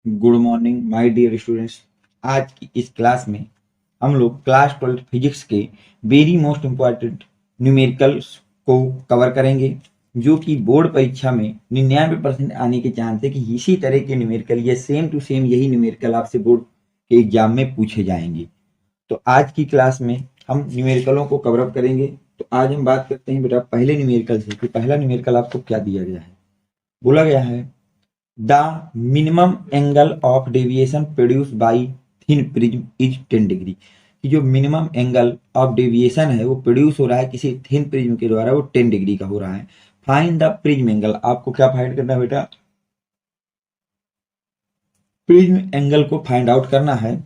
Good morning my dear students. आज की इस क्लास में हम लोग क्लास 12 फिजिक्स के वेरी मोस्ट इम्पॉर्टेंट न्यूमेरिकल्स को कवर करेंगे, जो कि बोर्ड परीक्षा में 99% आने के चांस है कि इसी तरह के न्यूमेरिकल या सेम टू सेम यही न्यूमेरिकल आपसे बोर्ड के एग्जाम में पूछे जाएंगे। तो आज की क्लास में हम न्यूमेरिकलों को कवर अप करेंगे। तो आज हम बात करते हैं बेटा पहले न्यूमेरिकल से कि पहला न्यूमेरिकल आपको क्या दिया गया है। बोला गया है the minimum angle of deviation produce by thin prism is 10 degree. कि जो मिनिमम एंगल ऑफ डेविएशन है वो प्रोड्यूस हो रहा है किसी थिन प्रिज्म के द्वारा, वो 10 डिग्री का हो रहा है। Find the prism angle. आपको क्या फाइंड करना है बेटा? प्रिज्म एंगल को फाइंड आउट करना है।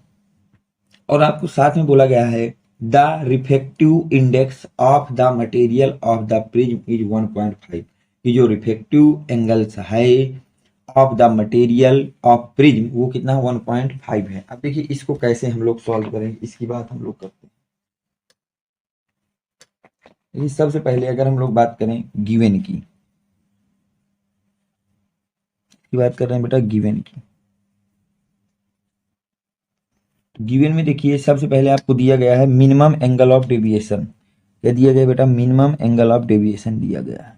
और आपको साथ में बोला गया है the reflective index of the material of the prism is 1.5। कि जो रिफ्लेक्टिव एंगल्स है of the material of prism वो कितना 1.5 है। अब देखिए इसको कैसे हम लोग सॉल्व करेंगे, इसकी बात हम लोग करते हैं। सबसे पहले अगर हम लोग बात करें गिवन की बात कर रहे हैं बेटा गिवन की। तो गिवन में देखिए सबसे पहले आपको दिया गया है मिनिमम एंगल ऑफ डेविएशन। क्या दिया गया बेटा? मिनिमम एंगल ऑफ डेविएशन दिया गया है।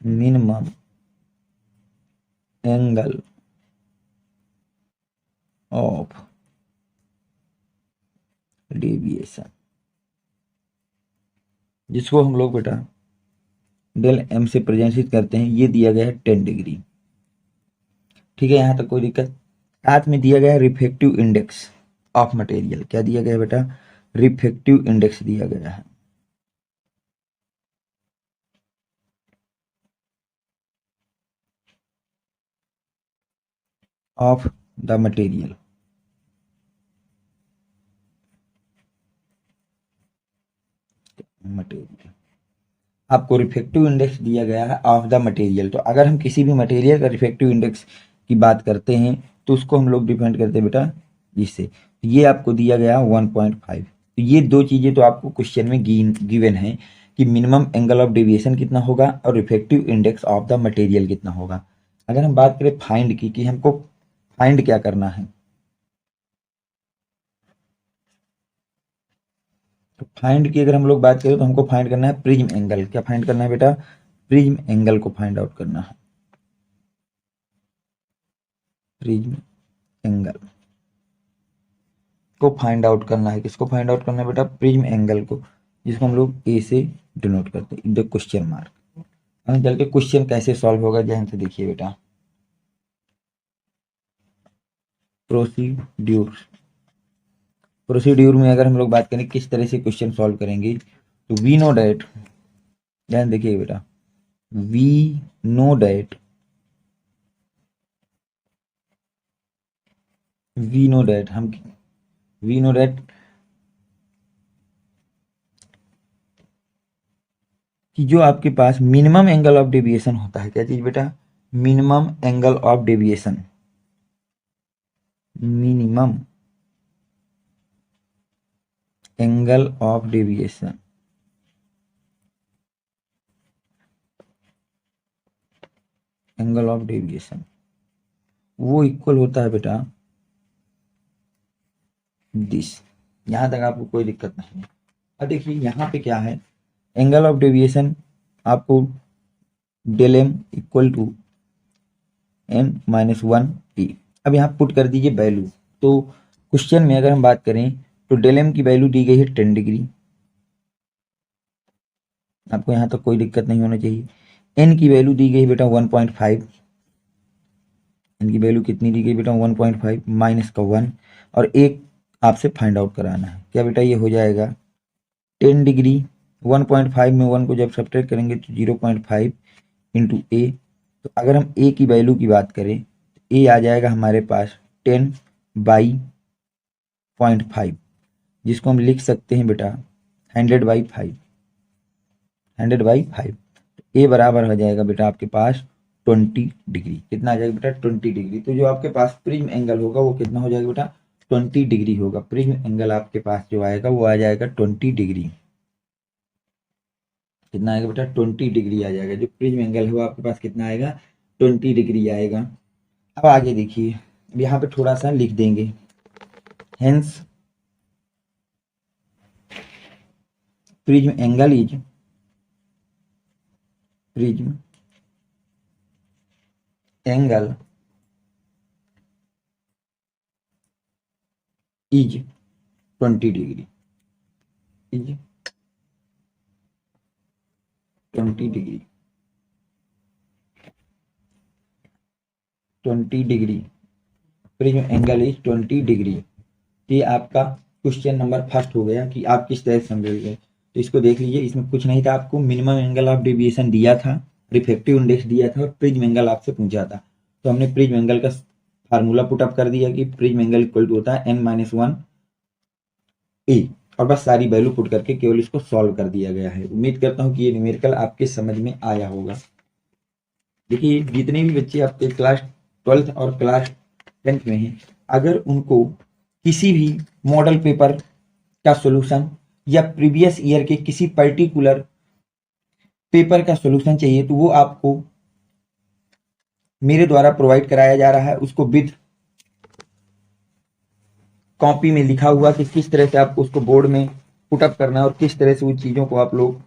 मिनिमम एंगल ऑफ डेविएशन, जिसको हम लोग बेटा डेल एम से प्रदर्शित करते हैं, ये दिया गया है 10 डिग्री। ठीक है, यहां तक कोई दिक्कत? साथ में दिया गया है रिफ्लेक्टिव इंडेक्स ऑफ मटेरियल। क्या दिया गया है बेटा? रिफ्लेक्टिव इंडेक्स दिया गया है। Of the material. मटेरियल आपको रिफ्लेक्टिव इंडेक्स दिया गया है ऑफ द मटेरियल। तो अगर हम किसी भी मटेरियल का रिफ्लेक्टिव इंडेक्स की बात करते हैं तो उसको हम लोग डिफाइन करते हैं बेटा जिससे ये आपको दिया गया 1.5। तो ये दो चीजें तो आपको क्वेश्चन में गिवन है कि मिनिमम एंगल ऑफ डेविएशन कितना होगा और reflective index of the material कितना होगा। अगर हम बात करें फाइंड की कि हमको फाइंड क्या करना है, तो फाइंड की अगर हम लोग बात करें तो हमको फाइंड करना है प्रिज्म एंगल। क्या फाइंड करना है बेटा? प्रिज्म एंगल को फाइंड आउट करना है। प्रिज्म एंगल को फाइंड आउट करना है। किसको फाइंड आउट करना है बेटा? प्रिज्म एंगल को, जिसको हम लोग ए से डिनोट करते हैं द क्वेश्चन मार्क। हम चल के क्वेश्चन कैसे सॉल्व होगा ध्यान से देखिए बेटा। प्रोसीड्यूर प्रोसीड्यूर में अगर हम लोग बात करें किस तरह से क्वेश्चन सॉल्व करेंगे, तो वी नो डैट, ध्यान देखिए बेटा, we know that we know that हम वी नो डैट कि जो आपके पास मिनिमम एंगल ऑफ डेविएशन होता है, क्या चीज बेटा? Minimum angle of deviation. Minimum angle of deviation angle of deviation वो इक्वल होता है बेटा दिस। यहां तक आपको कोई दिक्कत नहीं है। अब देखिए यहाँ पे क्या है, एंगल ऑफ डेविएशन आपको del m equal to n-1 A. अब यहाँ पुट कर दीजिए वैल्यू। तो क्वेश्चन में अगर हम बात करें तो डेल एम की वैल्यू दी गई है 10 डिग्री। आपको यहाँ तक कोई दिक्कत नहीं होना चाहिए। एन की वैल्यू दी गई बेटा 1.5। एन की वैल्यू कितनी दी गई बेटा? 1.5 माइनस का 1। और एक आपसे फाइंड आउट कराना है। क्या बेटा? ये हो जाएगा 10 डिग्री। 1.5 में 1 को जब सब्ट्रैक्ट करेंगे तो 0.5 इंटू ए। तो अगर हम ए की वैल्यू की बात करें तो ए आ जाएगा हमारे पास 10/0.5, जिसको हम लिख सकते हैं बेटा 100/5। 100/5 ए बराबर हो जाएगा बेटा आपके पास 20 डिग्री। कितना आ जाएगा बेटा? 20 डिग्री। तो जो आपके पास प्रिज्म एंगल होगा वो कितना हो जाएगा बेटा? 20 डिग्री होगा। प्रिज्म एंगल आपके पास जो आएगा वो आ जाएगा 20 डिग्री। कितना आएगा बेटा? 20 डिग्री आ जाएगा। जो प्रिज्म एंगल है वो आपके पास कितना आएगा? 20 डिग्री आएगा। अब आगे देखिए, अब यहाँ पे थोड़ा सा लिख देंगे, hence prism angle is prism angle is 20 degree, is 20 degree, 20 degree, prism angle is 20 degree. तो ये आपका क्वेश्चन नंबर फर्स्ट हो गया कि आप किस तरह से समझोगे। तो इसको देख लीजिए, इसमें कुछ नहीं था, आपको मिनिमम एंगल ऑफ डेविएशन दिया था, रिफ्रैक्टिव इंडेक्स दिया था और प्रिज्म एंगल आपसे पूछा था। तो हमने प्रिज्म एंगल का फार्मूला पुट अप कर दिया कि प्रिज्म एंगल इक्वल टू होता है n-1 ए, और बस सारी वैल्यू पुट करके केवल इसको सॉल्व कर दिया गया है। उम्मीद करता हूँ कि ये न्यूमेरिकल आपके समझ में आया होगा। देखिए, जितने भी बच्चे आपके क्लास 12th और क्लास 10th में हैं, अगर उनको किसी भी मॉडल पेपर का सॉल्यूशन या प्रीवियस ईयर के किसी पर्टिकुलर पेपर का सॉल्यूशन चाहिए, तो वो आपको मेरे द्वारा प्रोवाइड कराया जा रहा है। उसको विद कॉपी में लिखा हुआ कि किस तरह से आपको उसको बोर्ड में पुटअप करना है और किस तरह से उन चीज़ों को आप लोग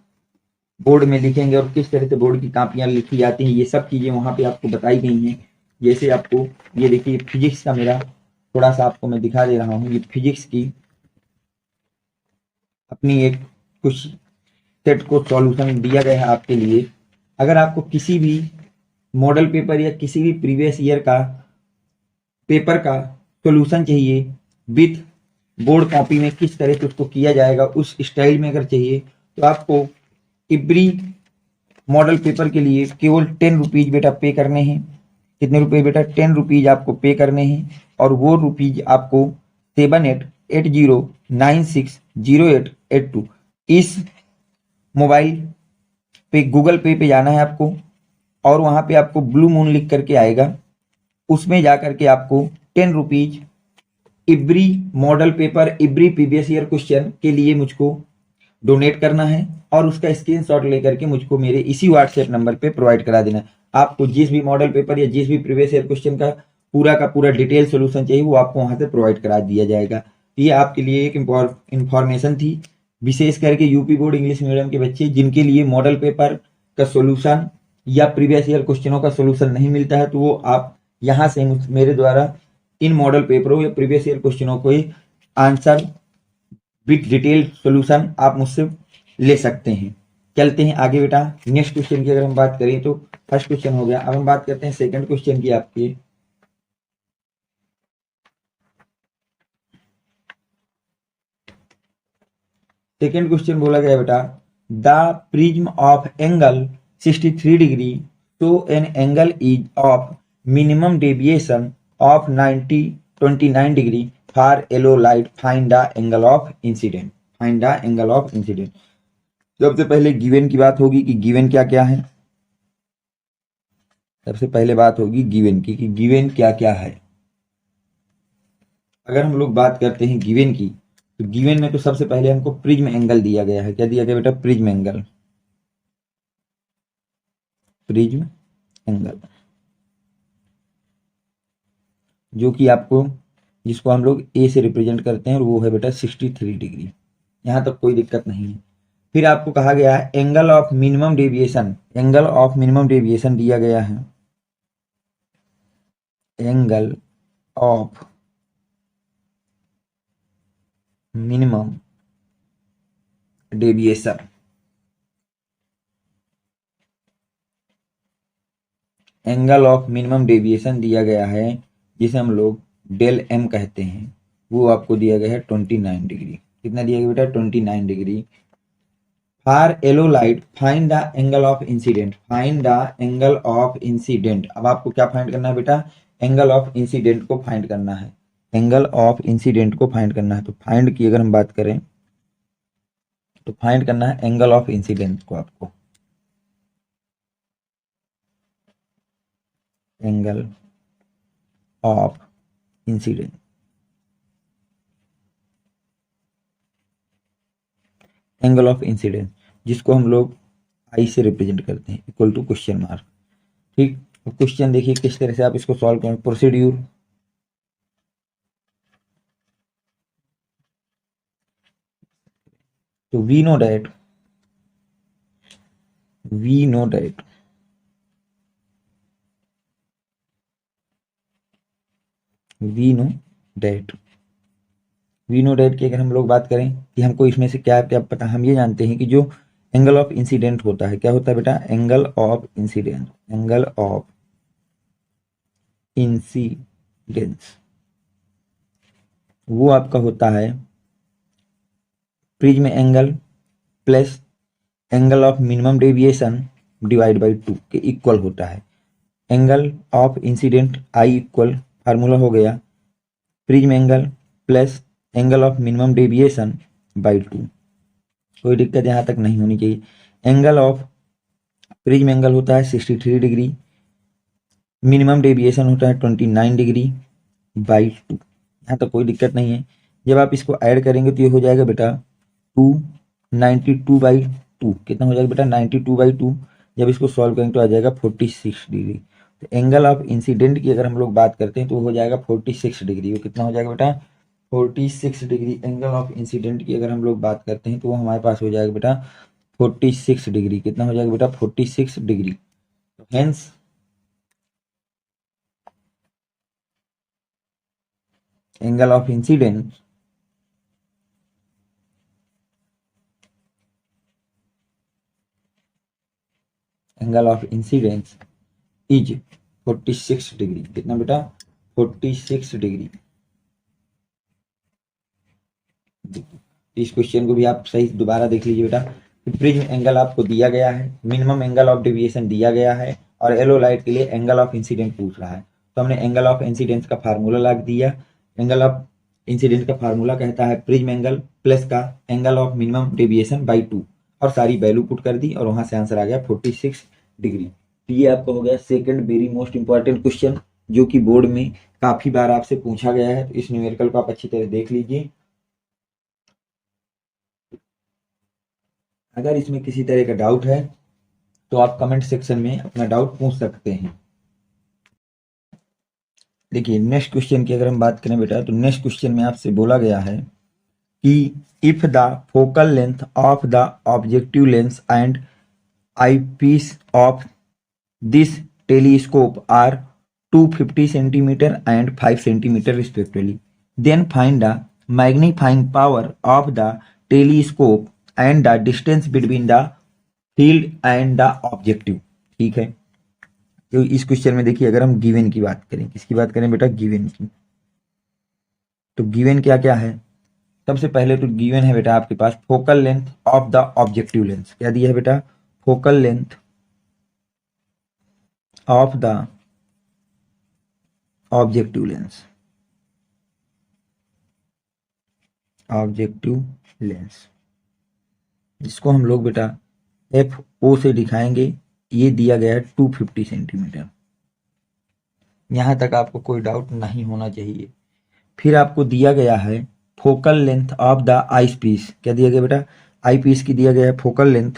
बोर्ड में लिखेंगे और किस तरह से बोर्ड की कापियां लिखी जाती हैं, ये सब चीज़ें वहाँ पे आपको बताई गई हैं। जैसे आपको ये देखिए, फिजिक्स का मेरा थोड़ा सा आपको मैं दिखा दे रहा हूँ। ये फिजिक्स की अपनी एक कुछ सेट को सॉल्यूशन दिया गया है आपके लिए। अगर आपको किसी भी मॉडल पेपर या किसी भी प्रीवियस ईयर का पेपर का सॉल्यूशन चाहिए विथ बोर्ड कॉपी में, किस तरह से उसको किया जाएगा उस स्टाइल में अगर चाहिए, तो आपको एवरी मॉडल पेपर के लिए केवल 10 रुपीज बेटा पे करने हैं। कितने रुपए बेटा? 10 रुपीज आपको पे करने हैं, और वो रुपीज आपको 7880960882 इस मोबाइल पे गूगल पे जाना है आपको, और वहां पे आपको ब्लू मून लिख करके आएगा, उसमें जा करके आपको 10 rupees every model paper every previous year question के लिए मुझको डोनेट करना है, और उसका स्क्रीनशॉट लेकर के मुझको मेरे इसी व्हाट्सएप नंबर पे प्रोवाइड करा देना है। आपको जिस भी मॉडल पेपर या जिस भी प्रीवियस ईयर क्वेश्चन का पूरा डिटेल सोल्यूशन चाहिए, वो आपको वहां से प्रोवाइड करा दिया जाएगा। ये आपके लिए एक इंफॉर्मेशन थी, विशेष करके यूपी बोर्ड इंग्लिश मीडियम के बच्चे जिनके लिए मॉडल पेपर का सोल्यूशन या प्रीवियस ईयर क्वेश्चनों का सोल्यूशन नहीं मिलता है, तो वो आप यहाँ से मेरे द्वारा इन मॉडल पेपरों या प्रीवियस ईयर क्वेश्चनों को आंसर विथ डिटेल सॉल्यूशन आप मुझसे ले सकते हैं। चलते हैं आगे बेटा। नेक्स्ट क्वेश्चन की अगर हम बात करें, तो फर्स्ट क्वेश्चन हो गया। अब हम बात करते हैं सेकंड क्वेश्चन की आपकी। सेकंड क्वेश्चन बोला गया बेटा, the prism of angle 63 degree तो an angle is of minimum deviation of 29 degree for yellow light, find the angle of incident. Find the angle of incident. सबसे पहले गिवन की बात होगी कि गिवन क्या क्या है। सबसे पहले बात होगी गिवन की कि गिवन क्या क्या है। अगर हम लोग बात करते हैं गिवन की, तो गिवन में तो सबसे पहले हमको प्रिज्म एंगल दिया गया है। क्या दिया गया बेटा? Prism angle. प्रिज्म एंगल जो कि आपको, जिसको हम लोग ए से रिप्रेजेंट करते हैं, और वो है बेटा 63 डिग्री। यहां तक कोई दिक्कत नहीं है। फिर आपको कहा गया है angle of minimum deviation. Angle of minimum deviation दिया गया है, angle of minimum deviation. Angle of minimum deviation दिया गया है, जिसे हम लोग डेल एम कहते हैं। वो आपको दिया गया है 29 डिग्री। कितना दिया गया बेटा? 29 degree. For yellow light find the angle of incident. Find the angle of incident. अब आपको क्या फाइंड करना है बेटा? एंगल ऑफ इंसिडेंट को फाइंड करना है। एंगल ऑफ इंसिडेंट को फाइंड करना है। तो फाइंड की अगर हम बात करें, तो फाइंड करना है एंगल ऑफ इंसिडेंट को आपको। Angle of incident, angle of incidence जिसको हम लोग आई से रिप्रेजेंट करते हैं, इक्वल टू क्वेश्चन मार्क। ठीक, तो क्वेश्चन देखिए किस तरह से आप इसको सॉल्व करें। प्रोसीड्यूर, तो we know that we know that we know that we know that की अगर हम लोग बात करें कि हमको इसमें से क्या क्या पता, हम ये जानते हैं कि जो एंगल ऑफ इंसिडेंट होता है, क्या होता है बेटा, angle of incident, angle of incidence, वो आपका होता है prism angle plus angle of minimum deviation divide by 2 के इक्वल होता है। Angle of incident I equal formula हो गया prism angle plus angle of minimum deviation by 2। कोई दिक्कत यहाँ तक नहीं होनी चाहिए। एंगल ऑफ प्रिज्म एंगल होता है 63 डिग्री, मिनिमम डेविएशन होता है 29 डिग्री बाई 2। यहाँ तक कोई दिक्कत नहीं है। जब आप इसको ऐड करेंगे तो ये हो जाएगा बेटा 292/2। कितना हो जाएगा बेटा, 92/2। जब इसको सॉल्व करेंगे तो आ जाएगा 46 डिग्री। तो एंगल ऑफ इंसिडेंट की अगर हम लोग बात करते हैं तो हो जाएगा 46 डिग्री। वो कितना हो जाएगा बेटा, 46 डिग्री। एंगल ऑफ इंसिडेंट की अगर हम लोग बात करते हैं तो वो हमारे पास हो जाएगा बेटा 46 डिग्री। कितना हो जाएगा बेटा, 46 डिग्री। तो hence angle of incident angle of incidence is 46 degree. कितना बेटा, 46 डिग्री। इस क्वेश्चन को भी आप सही दोबारा देख लीजिए बेटा। प्रिज्म एंगल आपको दिया गया है, मिनिमम एंगल ऑफ डेविएशन दिया गया है, और येलो लाइट के लिए एंगल ऑफ इंसिडेंट पूछ रहा है। तो हमने एंगल ऑफ इंसिडेंस का फार्मूला लगा दिया। एंगल ऑफ इंसिडेंट का फार्मूला कहता है प्रिज्म एंगल प्लस का angle of minimum deviation by 2, और सारी वैल्यू पुट कर दी और वहां से आंसर आ गया 46 डिग्री। तो ये आपका हो गया second very most important question, जो कि बोर्ड में काफी बार आपसे पूछा गया है। तो इस न्यूमेरिकल को आप अच्छी तरह देख लीजिए। अगर इसमें किसी तरह का डाउट है तो आप कमेंट सेक्शन में अपना डाउट पूछ सकते हैं। देखिए नेक्स्ट क्वेश्चन की अगर हम बात करें बेटा, तो नेक्स्ट क्वेश्चन में आपसे बोला गया है कि if the focal length of the objective lens and eyepiece of this telescope are 250 centimetre and 5 centimetre respectively, then find the magnifying power of the telescope and the distance between the field and the objective. ठीक है, तो इस question में देखिए अगर हम given की बात करें, किसकी बात करें बेटा, गिवन की, तो गिवन क्या क्या है। सबसे पहले तो गिवन है बेटा आपके पास focal length of the objective lens. क्या दिया है बेटा, focal length of the objective lens, objective lens, जिसको हम लोग बेटा एफ ओ से दिखाएंगे। ये दिया गया है 250 सेंटीमीटर। यहां तक आपको कोई डाउट नहीं होना चाहिए। फिर आपको दिया गया है focal length of the eyepiece. क्या दिया गया बेटा, आई पीस की दिया गया है focal length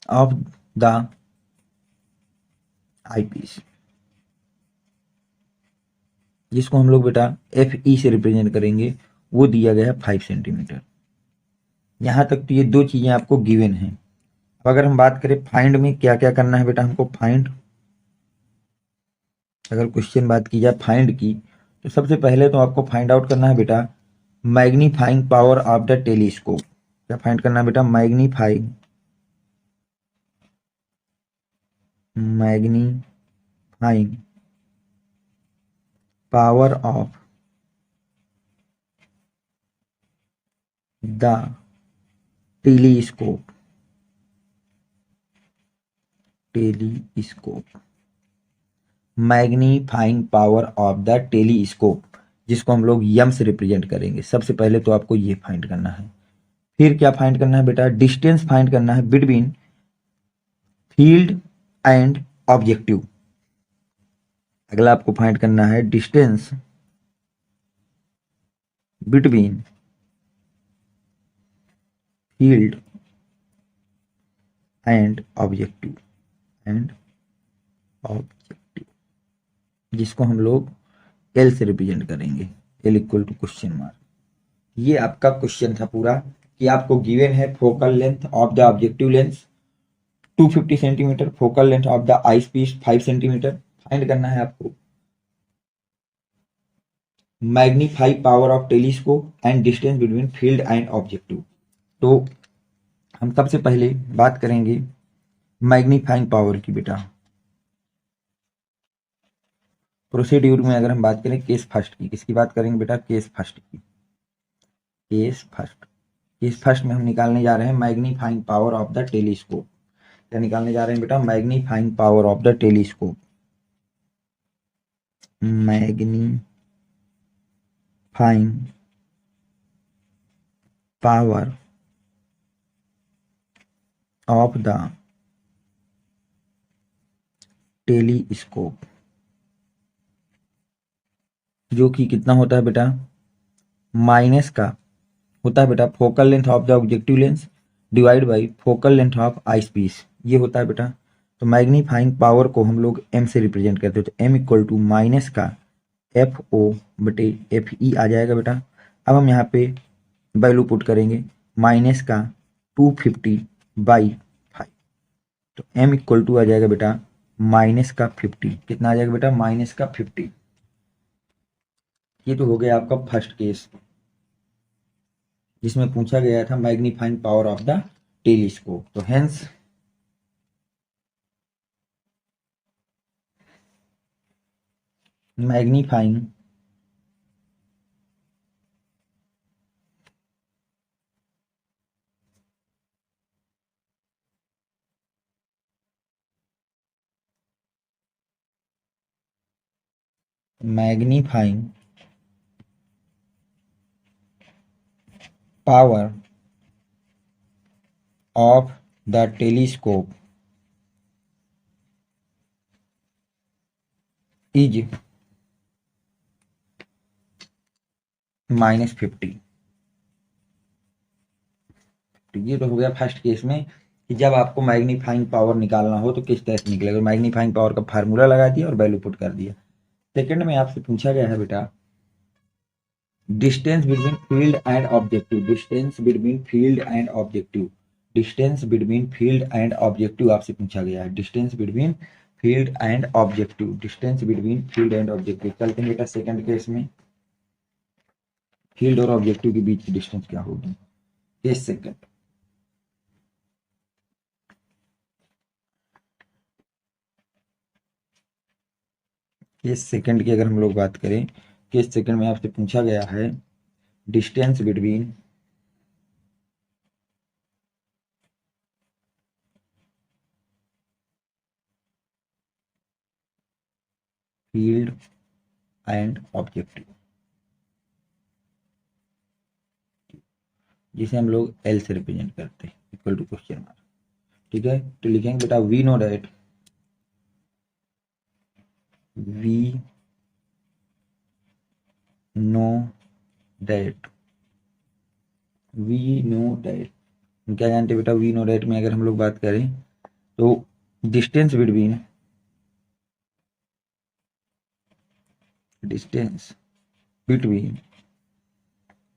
of the eyepiece, जिसको हम लोग बेटा एफ ई से रिप्रेजेंट करेंगे। वो दिया गया है 5 सेंटीमीटर। यहां तक तो ये दो चीजें आपको गिवन है। अब अगर हम बात करें फाइंड में क्या क्या करना है बेटा हमको फाइंड, अगर क्वेश्चन बात की जाए फाइंड की, तो सबसे पहले तो आपको फाइंड आउट करना है बेटा magnifying power of the telescope. क्या फाइंड करना है बेटा, magnifying magnifying power of the telescope, telescope, magnifying power of the telescope, जिसको हम लोग यम से रिप्रेजेंट करेंगे। सबसे पहले तो आपको ये फाइंड करना है। फिर क्या फाइंड करना है बेटा, डिस्टेंस फाइंड करना है बिटवीन फील्ड एंड ऑब्जेक्टिव। अगला आपको फाइंड करना है distance between field and objective जिसको हम लोग एल से रिप्रेजेंट करेंगे, L equal to question mark. ये आपका क्वेश्चन था पूरा कि आपको गिवन है focal length of the objective lens 250 centimetre, focal length of the eyes piece 5 centimetre, find करना है आपको magnify power of telescope and distance between field and objective. तो हम सबसे पहले बात करेंगे मैग्नीफाइंग पावर की बेटा। प्रोसीड्यूर में अगर हम बात करें केस फर्स्ट की, किसकी बात करेंगे बेटा? केस फर्स्ट की। केस फर्स्ट में हम निकालने जा रहे हैं magnifying power of the telescope. क्या निकालने जा रहे हैं बेटा? Magnifying power of the telescope. Magnifying power of the telescope, जो कि कितना होता है बेटा? माइनस का होता है बेटा focal length of the objective lens divide by focal length of eyes piece, ये होता है बेटा। तो मैग्नीफाइंग पावर को हम लोग एम से रिप्रेजेंट करते हैं, तो एम इक्वल टू माइनस का एफ ओ बटे एफ ई आ जाएगा बेटा। अब हम यहाँ पे वैल्यू पुट करेंगे माइनस का 250/5, तो एम इक्वल टू आ जाएगा बेटा माइनस का 50। कितना आ जाएगा बेटा? माइनस का 50। ये तो हो गया आपका फर्स्ट केस जिसमें पूछा गया था magnifying power of the telescope. तो hence magnifying magnifying power of the telescope is -50। तो ये तो हो गया फर्स्ट केस में कि जब आपको मैग्नीफाइंग पावर निकालना हो तो किस तरह से निकलेगा। मैग्नीफाइंग पावर का फार्मूला लगा दिया और वैल्यू पुट कर दिया। सेकंड में आपसे पूछा गया है बेटा distance between field and objective, distance between field and objective, distance between field and objective आपसे पूछा गया है। Distance between field and objective, distance between field and objective. चलते हैं बेटा सेकंड केस में, फील्ड और ऑब्जेक्टिव के बीच की डिस्टेंस क्या होगी। केस सेकंड, केस सेकंड की अगर हम लोग बात करें, केस सेकंड में आपसे पूछा गया है distance between field and objective, जिसे हम लोग एल से रिप्रेजेंट करते हैं, इक्वल टू क्वेश्चन मार्क। ठीक है, तो लिखेंगे बेटा we know that, we know that, we know that, क्या जानते हैं बेटा? वी नो दैट में अगर हम लोग बात करें तो distance between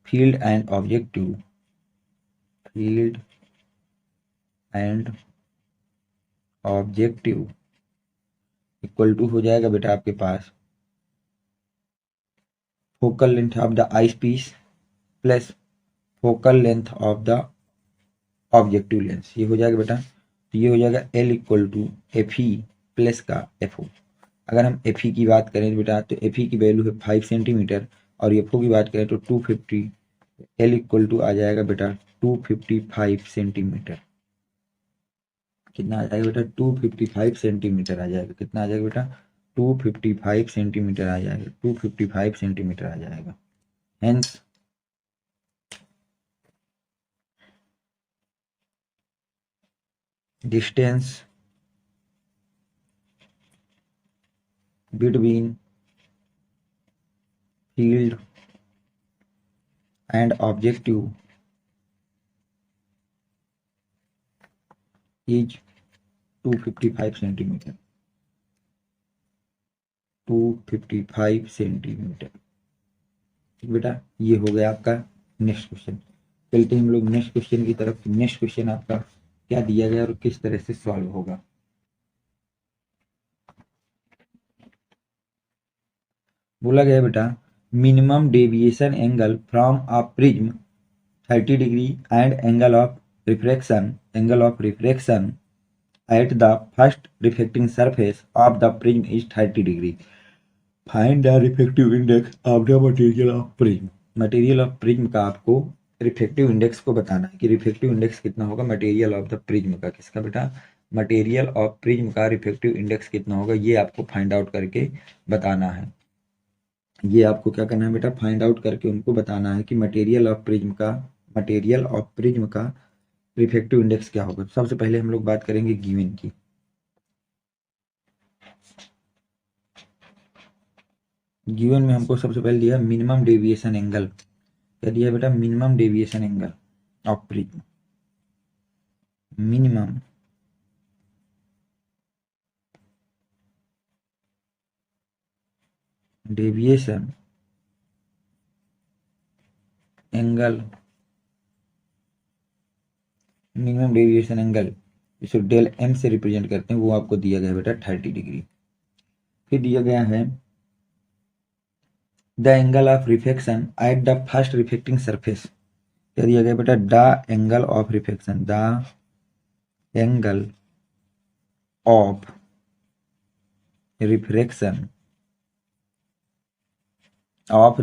field and objective, field and objective equal to हो जाएगा बेटा आपके पास focal length of the eyepiece plus focal length of the objective lens, ये हो जाएगा बेटा। तो ये हो जाएगा L equal to F E plus का एफ ओ। अगर हम एफ ई की बात करें तो बेटा, तो एफ ई की वैल्यू है 5 सेंटीमीटर और एफ ओ की बात करें तो 250, एल इक्वल टू आ जाएगा बेटा 255 सेंटीमीटर। कितना आ जाएगा बेटा? 255 सेंटीमीटर आ जाएगा। कितना आ जाएगा बेटा? 255 सेंटीमीटर आ जाएगा, 255 सेंटीमीटर आ जाएगा। Hence distance between field and objective is 255 centimetre, 255 centimetre. ठीक बेटा, ये हो गया आपका नेक्स्ट क्वेश्चन। चलते हैं हम लोग नेक्स्ट क्वेश्चन की तरफ। नेक्स्ट क्वेश्चन आपका क्या दिया गया और किस तरह से सॉल्व होगा। बोला गया बेटा, minimum deviation angle from a prism 30 degree and angle of refraction at the first reflecting surface of the prism is 30 degree. Find the refractive index of the material of prism. Material of prism का आपको reflective index को बताना है कि reflective index कितना होगा material of the prism का। किसका बेटा? मटेरियल ऑफ प्रिज्म का रिफ्लेक्टिव इंडेक्स कितना होगा, ये आपको फाइंड आउट करके बताना है। ये आपको क्या करना है बेटा? फाइंड आउट करके उनको बताना है कि मटेरियल ऑफ प्रिज्म का रिफ्लेक्टिव इंडेक्स क्या होगा। सबसे पहले हम लोग बात करेंगे गिवन की। गिवन में हमको सबसे पहले दिया मिनिमम डेविएशन एंगल। क्या दिया बेटा? Minimum deviation angle of prism. Minimum deviation angle, minimum deviation angle जिसे डेल एम से रिप्रेजेंट करते हैं, वो आपको दिया गया है बेटा 30 डिग्री। फिर दिया गया है the angle of reflection at the first reflecting surface. क्या दिया गया बेटा? The angle of reflection, the angle of refraction of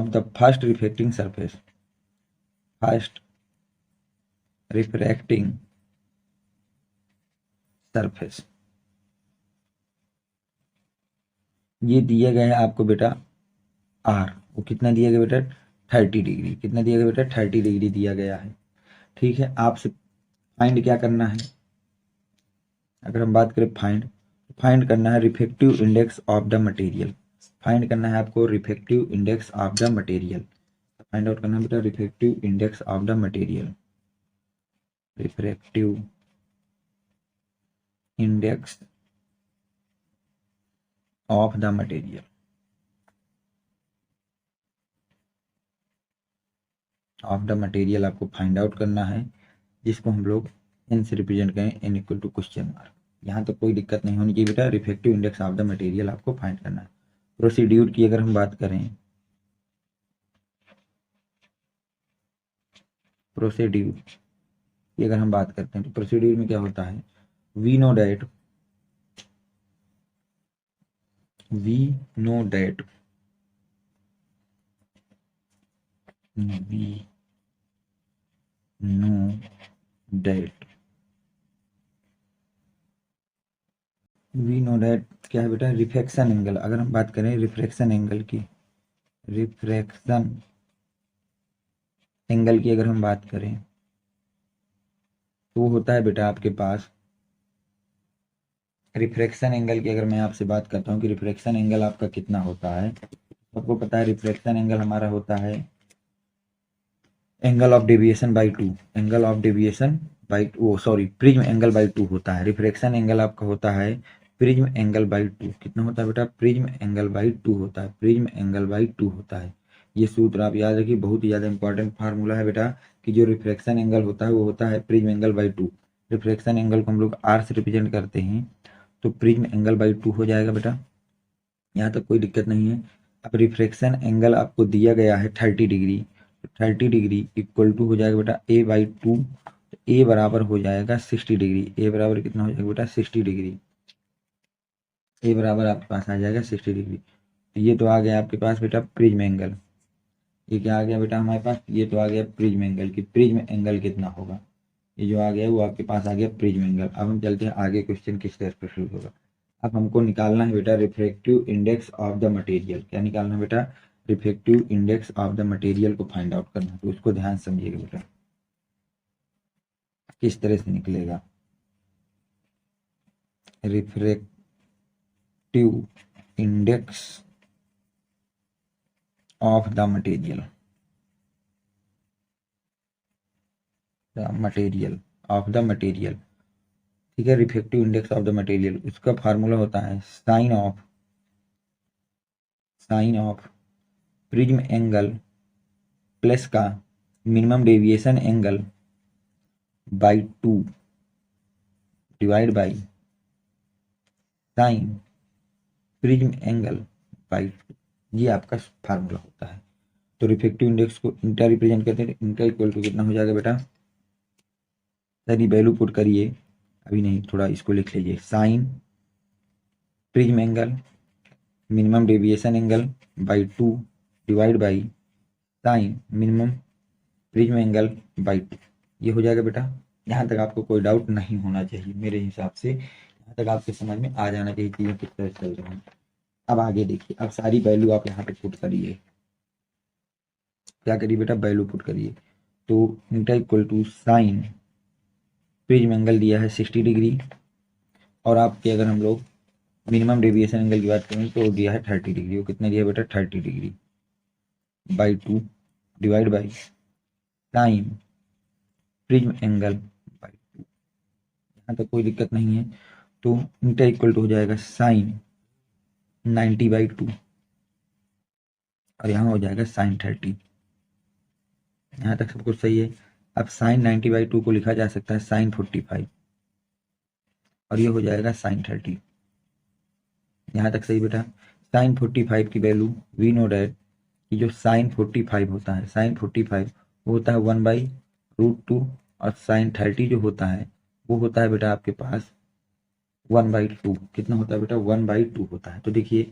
the first reflecting surface, first refracting surface, ये दिया गया है आपको बेटा आर। वो कितना दिया गया बेटा? 30 डिग्री। कितना दिया गया बेटा? 30 डिग्री दिया गया है। ठीक है, आपसे फाइंड क्या करना है? अगर हम बात करें फाइंड करना है reflective index of the material. Find करना है आपको reflective index of the material. Find out करना है बेटा reflective index of the material. Reflective index of the material, आपको फाइंड आउट करना है, जिसको हम लोग एन से रिप्रेजेंट करें, N equal to question mark. यहाँ तो कोई दिक्कत नहीं होनी चाहिए बेटा। Reflective index of the material आपको फाइंड करना है। प्रोसीड्यूर की अगर हम बात करें, प्रोसीड्यूर की अगर हम बात करते हैं तो प्रोसीड्यूर में क्या होता है? We know that we know that we know क्या है बेटा? Refraction angle. अगर हम बात करें रिफ्रैक्शन एंगल की, अगर हम बात करें तो वो होता है बेटा आपके पास रिफ्रैक्शन एंगल की। अगर मैं आपसे बात करता हूँ कि रिफ्रैक्शन एंगल आपका कितना होता है, आपको पता है रिफ्रैक्शन एंगल हमारा होता है angle of deviation by two. Angle of deviation by वो sorry prism angle by two होता है। रिफ्रैक्शन एंगल आपका होता है प्रिज्म एंगल बाई टू। कितना होता है बेटा? प्रिज्म एंगल बाई टू होता है। प्रिज्म एंगल बाई टू होता है। ये सूत्र आप याद रखिए, बहुत ही ज़्यादा इंपॉर्टेंट फार्मूला है बेटा कि जो रिफ्रैक्शन एंगल होता है वो होता है prism angle by to. Refraction angle को हम लोग आर से रिप्रेजेंट करते हैं, तो प्रिज्म एंगल बाई टू हो जाएगा बेटा। यहाँ तक कोई दिक्कत नहीं है। अब रिफ्रैक्शन एंगल आपको दिया गया है 30 डिग्री, 30 डिग्री इक्वल टू हो जाएगा बेटा ए बाई टू। ए बराबर हो जाएगा 60 डिग्री। ए बराबर कितना हो जाएगा बेटा? 60 डिग्री। ए बराबर आपके पास आ जाएगा 60 डिग्री। तो ये तो आ गया आपके पास बेटा प्रिज्म एंगल। ये क्या आ गया बेटा हमारे पास? ये तो आ गया प्रिज्म एंगल की प्रिज्म एंगल कितना होगा, ये जो आ गया वो आपके पास आ गया प्रिज्म एंगल। अब हम चलते हैं आगे, क्वेश्चन किस तरह से शुरू होगा। अब हमको निकालना है बेटा refractive index of the material. क्या निकालना है बेटा? Refractive index of the material को फाइंड आउट करना है। तो उसको ध्यान से समझिएगा बेटा किस तरह से निकलेगा। Refractive index of the material, the material of the material, ठीक है, refractive index of the material, उसका फार्मूला होता है sine of prism angle plus का minimum deviation angle by 2 divide by sine prism angle by 2, ये आपका formula होता है। तो रिफ्रैक्टिव इंडेक्स को इंटा रिप्रेजेंट करते हैं, इंटा इक्वल टू कितना हो जाएगा बेटा, यदि वैल्यू पुट करिए, अभी नहीं, थोड़ा इसको लिख लीजिए, sine prism angle minimum deviation angle by 2 divide by sine minimum prism angle by 2, ये हो जाएगा बेटा। यहाँ तक आपको कोई डाउट नहीं होना चाहिए, मेरे हिसाब से यहाँ तक आपके समझ में आ जाना चाहिए चीज़ें किस तरह चल रही हैं। अब आगे देखिए, अब सारी वैल्यू आप यहाँ पे पुट करिए, क्या करिए बेटा, वैल्यू पुट करिए। तो eta equal to sine prism angle दिया है 60 डिग्री, और आपके अगर हम लोग मिनिमम डेविएशन एंगल की बात करें तो दिया है 30 डिग्री, वो कितना दिया है बेटा, 30 degree by 2 divide by sine prism angle by 2, यहाँ तक कोई दिक्कत नहीं है। तो इंटा इक्वल टू हो जाएगा साइन 90/2, और यहाँ हो जाएगा साइन 30, यहाँ तक सब कुछ सही है। अब साइन 90/2 को लिखा जा सकता है साइन 45, और ये हो जाएगा साइन 30, यहाँ तक सही बेटा। साइन 45 की वैल्यू वी नो डैट कि जो साइन 45 होता है, साइन 45 वो होता है 1/√2, और साइन 30 जो होता है वो होता है बेटा आपके पास 1/2, कितना होता है बेटा, 1/2 होता है। तो देखिए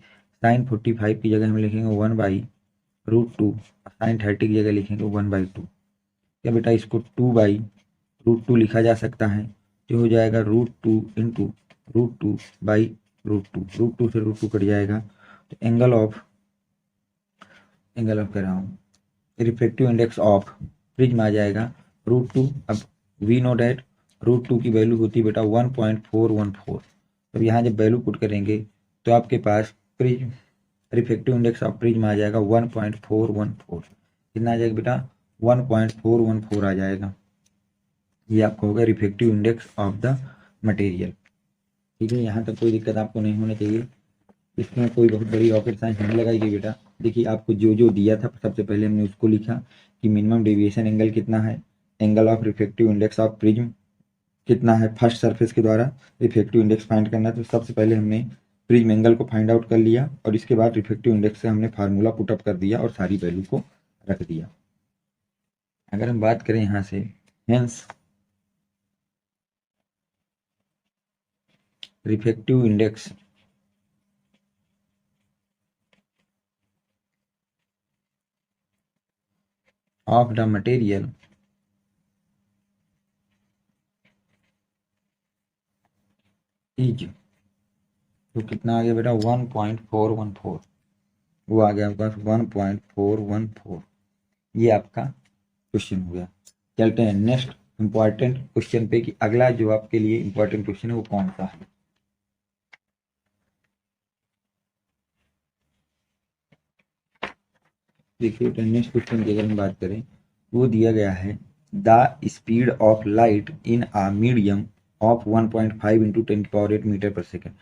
साइन 45 की जगह हम लिखेंगे 1/√2, और साइन 30 की जगह लिखेंगे 1/2। क्या बेटा, इसको 2/√2 लिखा जा सकता है, जो हो जाएगा √2 इंटू √2/√2, √2 से √2 कट जाएगा, तो एंगल ऑफ कह रहा हूँ, रिफ्रैक्टिव इंडेक्स ऑफ प्रिज्म आ जाएगा √2। अब वी नो डैट √2 की वैल्यू होती है बेटा 1.414, तो यहाँ जब वैल्यू पुट करेंगे तो आपके पास prism refractive index of prism आ जाएगा 1.414, कितना आ जाएगा बेटा, 1.414 आ जाएगा। ये आपका होगा refractive index of the material, ठीक है, यहाँ तक कोई दिक्कत आपको नहीं होनी चाहिए। इसमें कोई बहुत बड़ी रॉकेट साइंस नहीं लगाई गई बेटा। देखिए आपको जो जो दिया था सबसे पहले हमने उसको लिखा कि मिनिमम डेविएशन एंगल कितना है, angle of refractive index of prism कितना है, फर्स्ट सरफेस के द्वारा रिफ्रैक्टिव इंडेक्स फाइंड करना है। तो सबसे पहले हमने प्रिज्म एंगल को फाइंड आउट कर लिया, और इसके बाद रिफ्रैक्टिव इंडेक्स से हमने फार्मूला पुटअप कर दिया और सारी वैल्यू को रख दिया। अगर हम बात करें यहाँ से, hence refractive index of the material is, तो कितना आ गया बेटा, 1.414, वो आ गया आपका 1.414। ये आपका क्वेश्चन हो गया। चलते हैं नेक्स्ट इंपॉर्टेंट क्वेश्चन पे कि अगला जो आपके लिए इंपॉर्टेंट क्वेश्चन है वो कौन सा है। देखिए नेक्स्ट क्वेश्चन की अगर हम बात करें, वो दिया गया है the speed of light in a medium of 1.5 into 10⁸ metre per second,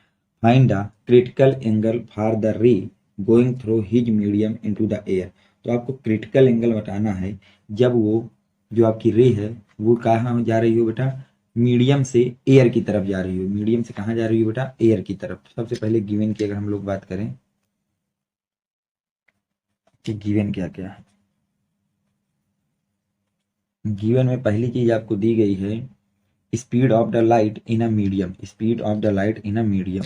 find the critical angle for the ray going through his medium into the air. तो आपको क्रिटिकल एंगल बताना है जब वो जो आपकी रे है वो कहाँ जा रही हो बेटा, मीडियम से एयर की तरफ जा रही हो। मीडियम से कहाँ जा रही हो बेटा, एयर की तरफ। सबसे पहले गिवन की अगर हम लोग बात करें कि गिवन क्या क्या है, गिवन में पहली चीज आपको दी गई है speed of the light in a medium, speed of the light in a medium,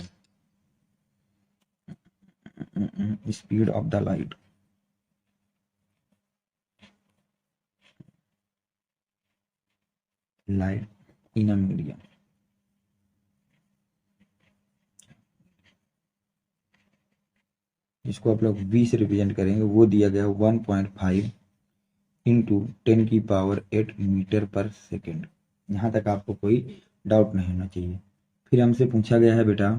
speed of the light in a medium, जिसको आप लोग v से रिप्रेजेंट करेंगे, वो दिया गया 1.5 इंटू 10⁸ मीटर पर सेकेंड। यहाँ तक आपको कोई डाउट नहीं होना चाहिए। फिर हमसे पूछा गया है बेटा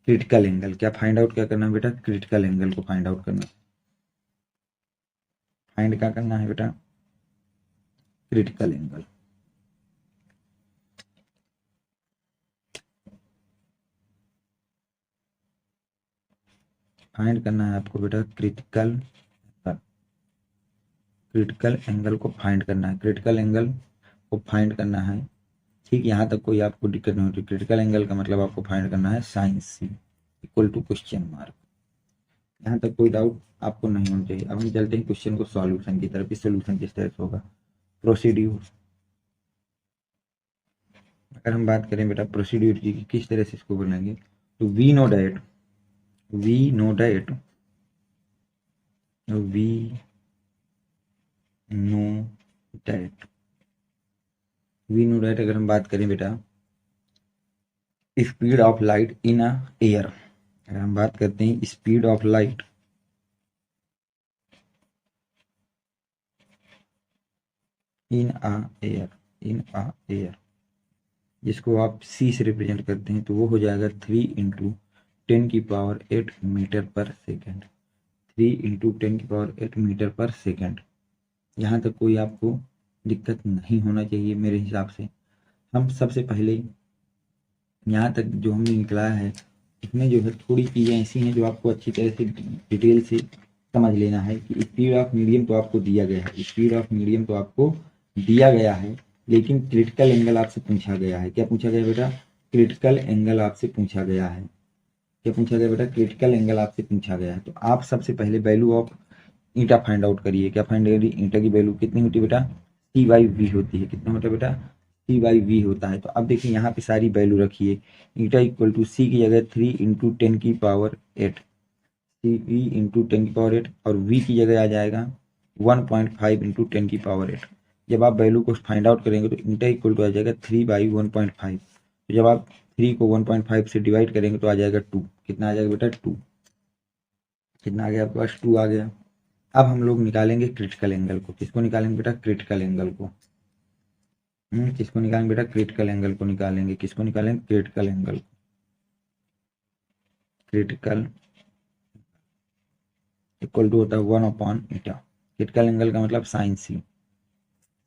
क्रिटिकल एंगल, क्या फाइंड आउट क्या करना है बेटा, क्रिटिकल एंगल को फाइंड आउट करना, फाइंड क्या करना है बेटा, क्रिटिकल एंगल। फाइंड करना है आपको बेटा क्रिटिकल एंगल को फाइंड करना है, क्रिटिकल एंगल को फाइंड करना है। ठीक, यहाँ तक कोई आपको दिक्कत नहीं होती। क्रिटिकल एंगल का मतलब आपको फाइंड करना है sine C equal to question mark. यहाँ तक कोई डाउट आपको नहीं होना चाहिए। अब हम चलते हैं क्वेश्चन को सॉल्यूशन की तरफ। इस सॉल्यूशन किस तरह से होगा, प्रोसीड्यूर। अगर हम बात करें बेटा प्रोसीड्यूर की किस तरह से इसको बनाएंगे, तो we know that we know that अगर हम बात करें बेटा speed of light in a air, अगर हम बात करते हैं speed of light in a air जिसको आप c से रिप्रेजेंट करते हैं, तो वो हो जाएगा 3 × 10⁸ metre per second. 3 × 10⁸ metre per second. यहाँ तक कोई आपको दिक्कत नहीं होना चाहिए मेरे हिसाब से। हम सबसे पहले यहाँ तक जो हमने निकला है इसमें जो है थोड़ी चीज़ें ऐसी हैं जो आपको अच्छी तरह से डिटेल से समझ लेना है कि स्पीड ऑफ मीडियम तो आपको दिया गया है, स्पीड ऑफ मीडियम तो आपको दिया गया है, लेकिन क्रिटिकल एंगल आपसे पूछा गया है। क्या पूछा गया बेटा, क्रिटिकल एंगल आपसे पूछा गया है। क्या पूछा गया बेटा, क्रिटिकल एंगल आपसे पूछा गया है। तो आप सबसे पहले value of eta find out करिए। क्या फाइंड करिए, ईटा की वैल्यू कितनी होती है बेटा, C/V होती है। कितना होता है बेटा, C/V होता है। तो अब देखिए यहाँ पे सारी वैल्यू रखिए। ईटा इक्वल टू सी की जगह 3 × 10⁸ CV × 10⁸ और V की जगह आ जाएगा 1.5 × 10⁸। जब आप वैल्यू को फाइंड आउट करेंगे तो ईटा इक्वल टू आ जाएगा 3/1.5। तो जब आप 3 को 1.5 से डिवाइड करेंगे तो आ जाएगा 2। कितना आ जाएगा बेटा, 2। कितना आ गया आपके पास, 2 आ गया। अब हम लोग निकालेंगे क्रिटिकल एंगल को। किसको निकालेंगे बेटा, क्रिटिकल एंगल को। किसको निकालेंगे बेटा, क्रिटिकल एंगल को निकालेंगे। किसको निकालेंगे, critical angle. Critical equal to होता है 1/ईटा। क्रिटिकल एंगल का मतलब साइन सी।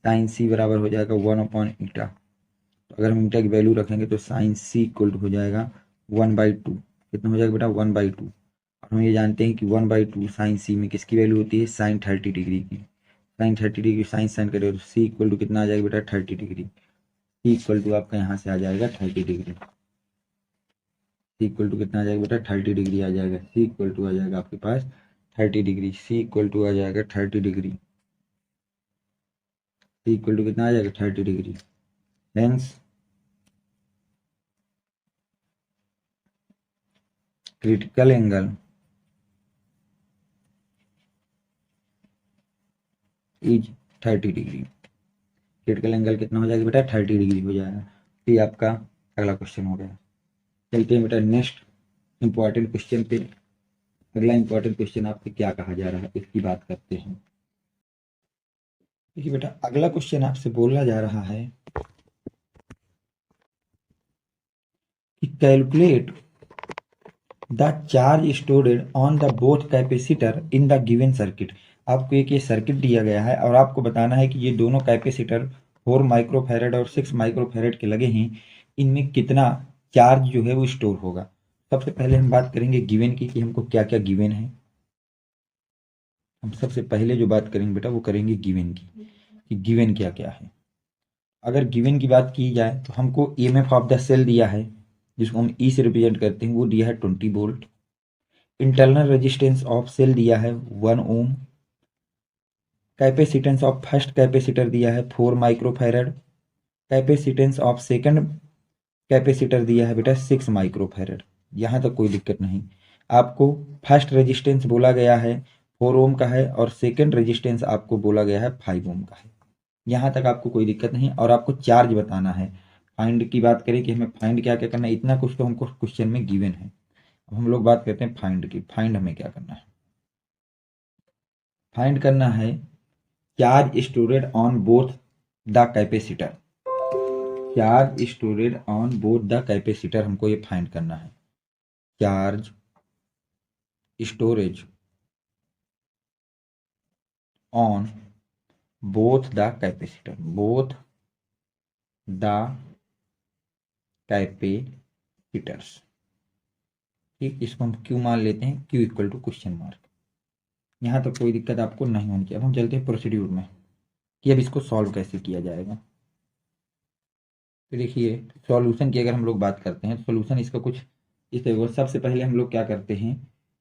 साइन सी बराबर हो जाएगा 1/ईटा। तो अगर हम ईटा की वैल्यू रखेंगे तो साइन सी इक्वल टू हो जाएगा 1/2। कितना हो जाएगा बेटा, 1/2। और हम ये जानते हैं कि 1/2 साइन सी में किसकी वैल्यू होती है, साइन 30 डिग्री की। साइन 30 डिग्री साइन साइन करें तो सी इक्वल टू कितना आ जाएगा बेटा, 30 डिग्री। सी इक्वल टू आपका यहाँ से आ जाएगा 30 डिग्री। सी इक्वल टू कितना आ जाएगा बेटा, 30 डिग्री आ जाएगा। सी इक्वल टू आ जाएगा आपके पास 30 डिग्री। सी इक्वल टू आ जाएगा 30 डिग्री। सी इक्वल टू कितना आ जाएगा, 30 degree. Hence critical angle is 30 degree. Critical angle कितना हो जाएगा बेटा, 30 डिग्री हो जाएगा। तो ये आपका अगला क्वेश्चन हो गया। चलते हैं बेटा नेक्स्ट इंपॉर्टेंट क्वेश्चन पे। अगला इंपॉर्टेंट क्वेश्चन आपसे क्या कहा जा रहा है इसकी बात करते हैं। देखिए बेटा अगला क्वेश्चन आपसे बोला जा रहा है कि calculate the charge stored on the both capacitor in the given circuit. आपको एक ये सर्किट दिया गया है और आपको बताना है कि ये दोनों कैपेसिटर 4 माइक्रोफैरड और 6 माइक्रोफैरड के लगे हैं, इनमें कितना चार्ज जो है वो स्टोर होगा। सबसे पहले हम बात करेंगे गिवन की कि हमको क्या क्या गिवन है। हम सबसे पहले जो बात करेंगे बेटा वो करेंगे गिवन की, कि गिवन क्या क्या है। अगर गिवन की बात की जाए तो हमको EMF ऑफ द सेल दिया है जिसको हम E से रिप्रेजेंट करते हैं, वो दिया है 20 volt. Internal resistance of cell दिया है 1 ohm. Capacitance of first capacitor दिया है 4 microfarad. Capacitance of second capacitor दिया है बेटा 6 माइक्रोफैरड। यहाँ तक कोई दिक्कत नहीं। आपको फर्स्ट रेजिस्टेंस बोला गया है 4 ओम का है और सेकंड रेजिस्टेंस आपको बोला गया है 5 ओम का है। यहाँ तक आपको कोई दिक्कत नहीं। और आपको चार्ज बताना है। फाइंड की बात करें कि हमें फाइंड क्या क्या करना है, इतना कुछ तो हमको क्वेश्चन में गिवन है। अब हम लोग बात करते हैं फाइंड की। फाइंड हमें क्या करना है, फाइंड करना है charge stored on both the capacitor. Charge stored on both the capacitor हमको ये फाइंड करना है। Charge storage on both the capacitor, both the capacitors. ठीक, इसको हम क्यू मान लेते हैं, Q equal to question mark. यहाँ तक कोई दिक्कत आपको नहीं होनी चाहिए। अब हम चलते हैं प्रोसीड्यूर में कि अब इसको सॉल्व कैसे किया जाएगा। तो देखिए, सॉल्यूशन की अगर हम लोग बात करते हैं, सॉल्यूशन इसका कुछ इस तरह से, सबसे पहले हम लोग क्या करते हैं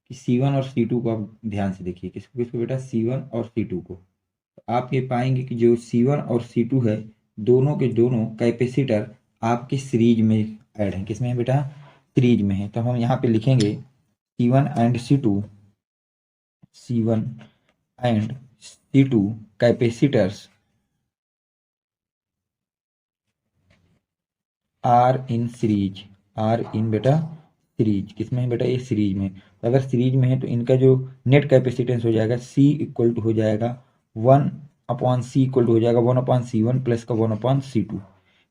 कि C1 और C2 को आप ध्यान से देखिए, किसको किसको बेटा, C1 और C2 को। तो आप ये पाएंगे कि जो C1 और C2 है, दोनों के दोनों कैपेसिटर आपके सीरीज में ऐड हैं। किसमें है बेटा, सीरीज में है। तो हम यहाँ पे लिखेंगे C1 and C2, C1 and C2 capacitors are in series, are in बेटा सीरीज, किसमें है बेटा, ये सीरीज में। तो अगर सीरीज में है तो इनका जो नेट कैपेसिटेंस हो जाएगा C इक्वल टू हो जाएगा 1/C इक्वल टू हो जाएगा 1/C1 प्लस का 1/C2।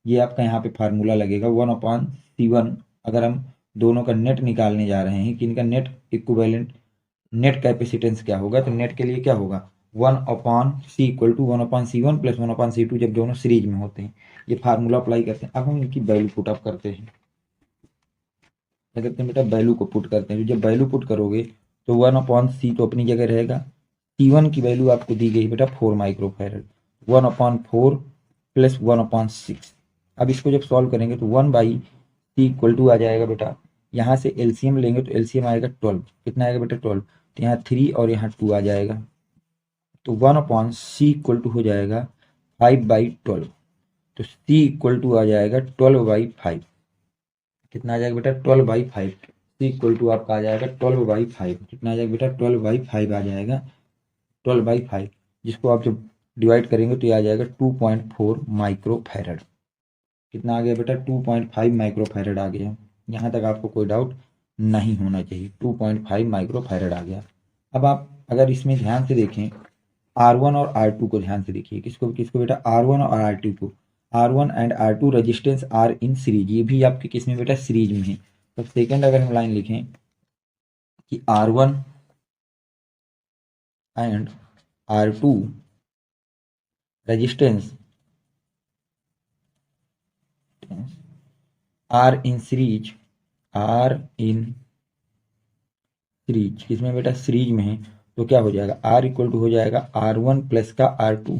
ये आपका यहाँ पे फार्मूला लगेगा 1/C1। अगर हम दोनों का नेट निकालने जा रहे हैं कि इनका नेट इक्विवेलेंट नेट कैपेसिटेंस क्या होगा, तो नेट के लिए क्या होगा 1/C equal to 1/C1 plus 1/C2, जब दोनों सीरीज में होते हैं। ये फार्मूला अप्लाई करते हैं। अब हम इनकी वैल्यू पुट अप करते हैं। क्या करते हैं बेटा, वैल्यू को पुट करते हैं। तो जब वैल्यू पुट करोगे तो 1/C तो अपनी जगह रहेगा। C1 की वैल्यू आपको दी गई बेटा 4 माइक्रोफैरड, 1/4 प्लस 1/6। अब इसको जब सॉल्व करेंगे तो 1/C इक्वल टू आ जाएगा बेटा, यहाँ से एलसीएम लेंगे तो एलसीएम आएगा 12। कितना आएगा बेटा 12, तो यहाँ 3 और यहाँ 2 आ जाएगा। तो 1/C इक्वल टू हो जाएगा 5/12। तो C इक्वल टू आ जाएगा 12/5। कितना आ जाएगा बेटा 12/5। C इक्वल टू आपका आ जाएगा 12/5। कितना आ जाएगा बेटा 12/5 आ जाएगा, 12/5, जिसको आप जब डिवाइड करेंगे तो ये आ जाएगा 2.4 माइक्रोफैरड। कितना आ गया बेटा 2.5 माइक्रोफैरड आ गया। यहाँ तक आपको कोई डाउट नहीं होना चाहिए, 2.5 माइक्रोफैरड आ गया। अब आप अगर इसमें ध्यान से देखें R1 और R2 को ध्यान से देखिए, किसको किसको बेटा, R1 और R2 को। R1 and R2 resistance are in series, ये भी आपके किस में बेटा, सीरीज में है। तो सेकंड अगर हम लाइन लिखें कि R1 and R2 resistance are in series, are in series, किसमें बेटा, सीरीज में है। तो क्या हो जाएगा, R इक्वल टू हो जाएगा R1 प्लस का R2।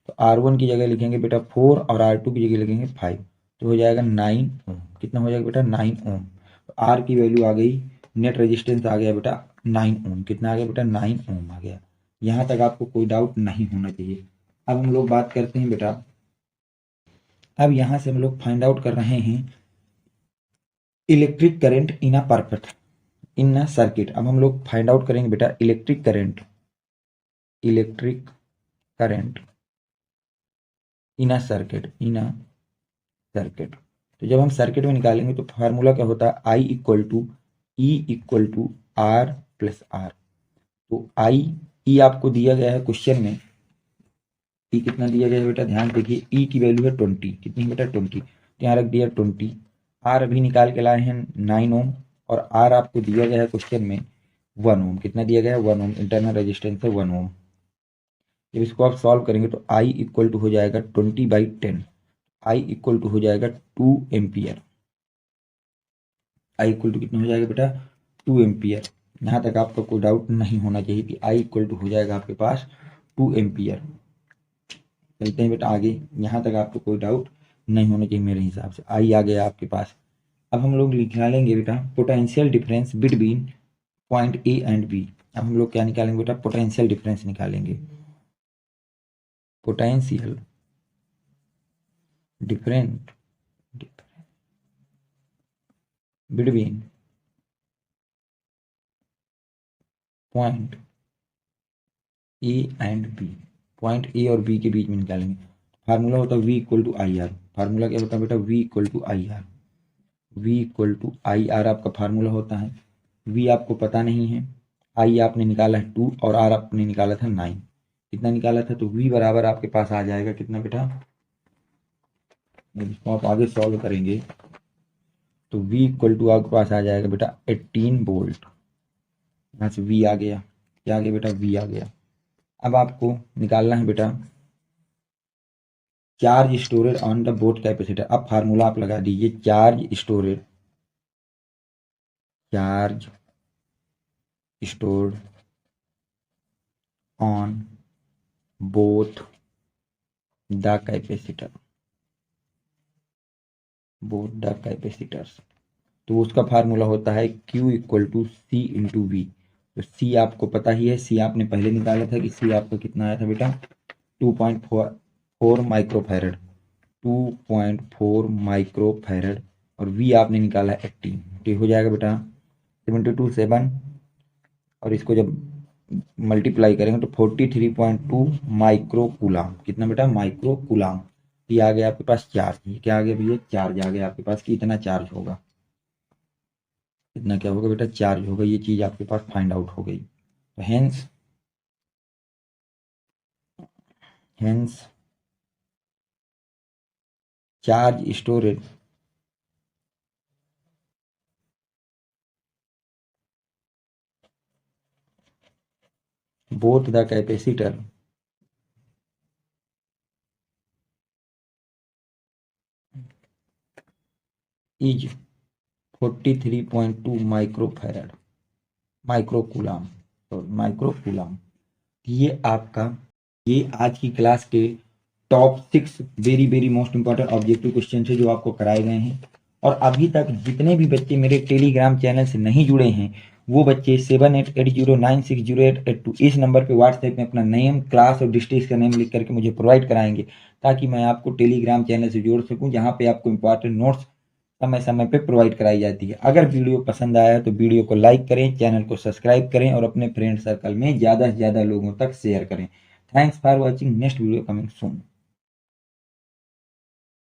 तो R1 की जगह लिखेंगे बेटा 4 और R2 की जगह लिखेंगे 5, तो हो जाएगा 9 ओम। कितना हो जाएगा बेटा 9 ओम। तो R की वैल्यू आ गई, नेट रेजिस्टेंस आ गया बेटा 9 ओम। कितना आ गया बेटा 9 ओम आ गया। यहाँ तक आपको कोई डाउट नहीं होना चाहिए। अब हम लोग बात करते हैं बेटा, अब यहाँ से हम लोग फाइंड आउट कर रहे हैं electric current in a perfect in a circuit. अब हम लोग फाइंड आउट करेंगे बेटा electric current, electric current in a circuit, in a circuit. तो जब हम सर्किट में निकालेंगे तो फार्मूला क्या होता है, I equal to E equal to R plus R. तो आई, ई आपको दिया गया है क्वेश्चन में, ई कितना दिया गया है बेटा, ध्यान देखिए, ई की वैल्यू है 20। कितनी है बेटा 20, तो यहाँ रख दिया 20। आर अभी निकाल के लाए हैं 9 ओम, और आर आपको दिया गया है क्वेश्चन में 1 ओम। कितना दिया गया है 1 ओम, इंटरनल रेजिस्टेंस है 1 ओम। जब इसको आप सॉल्व करेंगे तो आई इक्वल टू हो जाएगा 20/10, आई इक्वल टू हो जाएगा 2 एम्पियर। आई इक्वल टू कितना हो जाएगा बेटा 2 एम्पियर। यहाँ तक आपका कोई डाउट नहीं होना चाहिए कि आई इक्वल टू हो जाएगा आपके पास 2 एम्पियर। चलते हैं बेटा आगे, यहाँ तक आपको कोई डाउट नहीं होना चाहिए मेरे हिसाब से, आई आ गया आपके पास। अब हम लोग निकालेंगे बेटा potential difference between point A and B. अब हम लोग क्या निकालेंगे बेटा, पोटेंशियल डिफरेंस निकालेंगे, potential different between point A and B, point A और बी के बीच में निकालेंगे। फार्मूला होता है V equal to I R. Formula क्या होता है बेटा, V equal to I R. V equal to I R आपका फार्मूला होता है। वी आपको पता नहीं है, आई आपने निकाला है 2 और आर आपने निकाला था 9। कितना निकाला था, तो वी बराबर आपके पास आ जाएगा कितना बेटा, इसको आप आगे सॉल्व करेंगे तो वी इक्वल टू आपके पास आ जाएगा बेटा 18 वोल्ट। यहाँ से वी आ गया, क्या आ गया बेटा, वी आ गया। अब आपको निकालना है बेटा charge storage on the both capacitor. अब फार्मूला आप लगा दीजिए, charge storage, charge stored on both the capacitors। तो उसका फार्मूला होता है Q equal to C into V. तो सी आपको पता ही है, सी आपने पहले निकाला था कि सी आपका कितना आया था बेटा, 2.4 माइक्रोफैरड, 2.4 माइक्रोफैरड। और वी आपने निकाला 80, तो हो जाएगा बेटा 727, और इसको जब मल्टीप्लाई करेंगे तो 43.2 माइक्रो कूलाम। कितना बेटा, माइक्रो कूलाम। ये आ गया आपके पास चार्ज। ये क्या आ गया भैया, चार्ज आ गया आपके पास कि इतना चार्ज होगा, इतना क्या होगा बेटा, चार्ज होगा। ये चीज आपके पास फाइंड आउट हो गई। तो hence charge storage both the capacitor is 43.2 microfarad, microcoulomb, sorry microcoulomb. ये आपका, ये आज की क्लास के top 6 very very most important objective question है जो आपको कराए गए हैं। और अभी तक जितने भी बच्चे मेरे टेलीग्राम चैनल से नहीं जुड़े हैं, वो बच्चे 7880960882 इस नंबर पे व्हाट्सएप में अपना नेम, क्लास और डिस्ट्रिक्ट का नेम लिख करके मुझे प्रोवाइड कराएंगे, ताकि मैं आपको टेलीग्राम चैनल से जोड़ सकूं, जहां पे आपको इंपॉर्टेंट नोट्स समय समय पे प्रोवाइड कराई जाती है। अगर वीडियो पसंद आया तो वीडियो को लाइक करें, चैनल को सब्सक्राइब करें और अपने फ्रेंड सर्कल में ज़्यादा से ज़्यादा लोगों तक शेयर करें। Thanks for watching, next video coming soon.